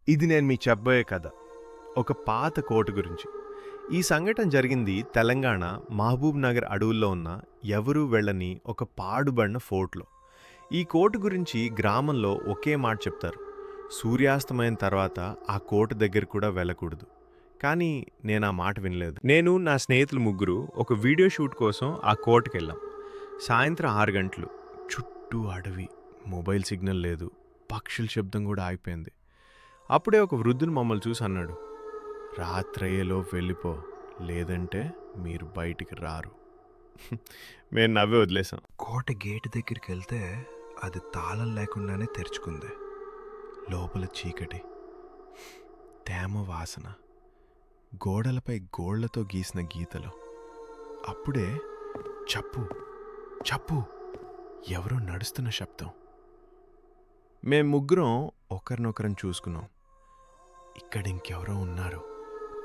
ఇది నేను మీకు చెప్పబోయే కథ ఒక పాత కోట గురించి. ఈ సంఘటన జరిగింది తెలంగాణ మహబూబ్ నగర్ అడవుల్లో ఉన్న ఎవరూ వెళ్ళని ఒక పాడుబడిన ఫోర్ట్లో. ఈ కోట గురించి గ్రామంలో ఒకే మాట చెప్తారు: సూర్యాస్తమైన తర్వాత ఆ కోట దగ్గర కూడా వెళ్ళకూడదు. కానీ నేను ఆ మాట వినలేదు. నేను నా స్నేహితులు ముగ్గురు ఒక వీడియో షూట్ కోసం ఆ కోటకి వెళ్ళాం. సాయంత్రం 6 గంటలు. చుట్టూ అడవి, మొబైల్ సిగ్నల్ లేదు, పక్షుల శబ్దం కూడా ఆగిపోయింది. అప్పుడే ఒక వృద్ధుని మమ్మల్ని చూసి అన్నాడు: రాత్రయ్యేలోపు వెళ్ళిపో, లేదంటే మీరు బయటికి రారు. మేము నవ్వే వదిలేసాం. కోట గేటు దగ్గరికి వెళ్తే అది తాళం లేకుండానే తెరుచుకుంది. లోపల చీకటి, తేమ వాసన, గోడలపై గోళ్లతో గీసిన గీతలు. అప్పుడే చప్పు చప్పు ఎవరో నడుస్తున్న శబ్దం. మేము ముగ్గురం ఒకరినొకరం చూసుకున్నాం. ఇక్కడ ఇంకెవరో ఉన్నారు.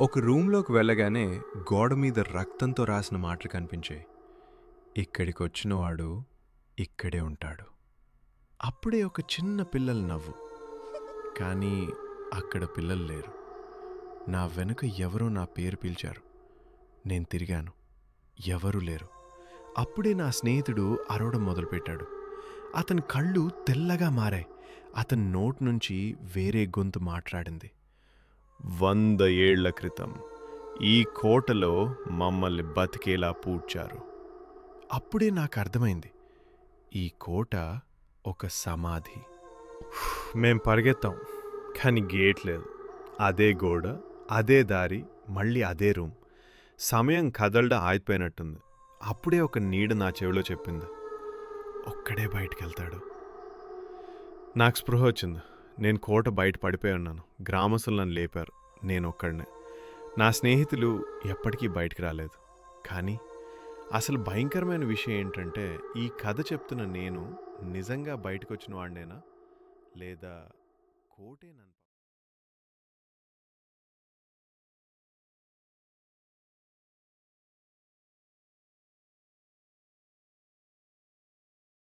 ఒక రూంలోకి వెళ్ళగానే గోడ మీద రక్తంతో రాసిన మాటలు కనిపించాయి: ఇక్కడికి వచ్చినవాడు ఇక్కడే ఉంటాడు. అప్పుడే ఒక చిన్న పిల్లల నవ్వు. కానీ అక్కడ పిల్లలు లేరు. నా వెనుక ఎవరో నా పేరు పిలిచారు. నేను తిరిగాను. ఎవరూ లేరు. అప్పుడే నా స్నేహితుడు అరవడం మొదలుపెట్టాడు. అతని కళ్ళు తెల్లగా మారాయి. అతని నోటి నుంచి వేరే గొంతు మాట్లాడింది: 100 ఏళ్ల క్రితం ఈ కోటలో మమ్మల్ని బతికేలా పూడ్చారు. అప్పుడే నాకు అర్థమైంది, ఈ కోట ఒక సమాధి. మేం పరిగెత్తాం, కానీ గేట్ లేదు. అదే గోడ, అదే దారి, మళ్ళీ అదే రూమ్. సమయం కదలడం ఆగిపోయినట్టుంది. అప్పుడే ఒక నీడ నా చెవిలో చెప్పింది: ఒక్కడే బయటికెళ్తాడు. నాకు స్పృహ వచ్చింది. నేను కోట బయట పడిపోయి ఉన్నాను. గ్రామస్తులు నన్ను లేపారు. నేను ఒక్కడనే. నా స్నేహితులు ఎప్పటికీ బయటికి రాలేదు. కానీ అసలు భయంకరమైన విషయం ఏంటంటే, ఈ కథ చెప్తున్న నేను నిజంగా బయటకు వచ్చిన వాడినేనా, లేదా కోటే నన్ను